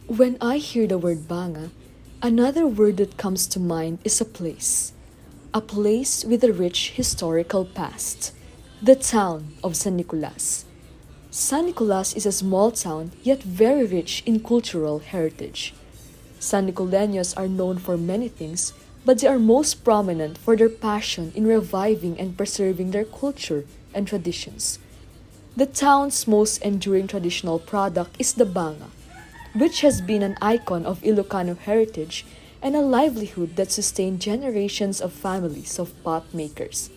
When I hear the word Banga, another word that comes to mind is a place. A place with a rich historical past. The town of San Nicolas. San Nicolas is a small town yet very rich in cultural heritage. San Nicoleños are known for many things, but they are most prominent for their passion in reviving and preserving their culture and traditions. The town's most enduring traditional product is the banga, which has been an icon of Ilocano heritage and a livelihood that sustained generations of families of pot makers.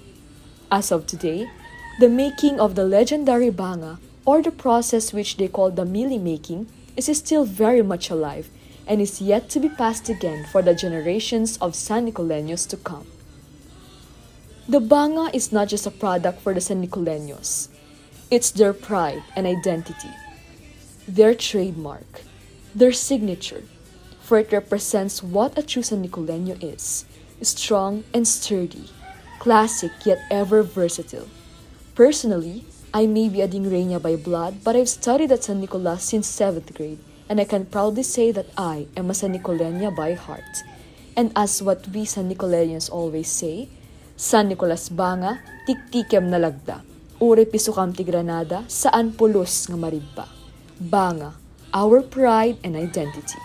As of today, the making of the legendary banga, or the process which they call the mili making, is still very much alive and is yet to be passed again for the generations of San Nicoleños to come. The banga is not just a product for the San Nicoleños. It's their pride and identity, their trademark, their signature, for it represents what a true San Nicoleño is: strong and sturdy, classic yet ever versatile. Personally, I may be a Dingreña by blood, but I've studied at San Nicolas since 7th grade, and I can proudly say that I am a San Nicoleña by heart. And as what we San Nicoleños always say, San Nicolas banga, tiktikem nalagda, uri pisukam ti Granada, saan pulos nga maribba. Banga, our pride and identity.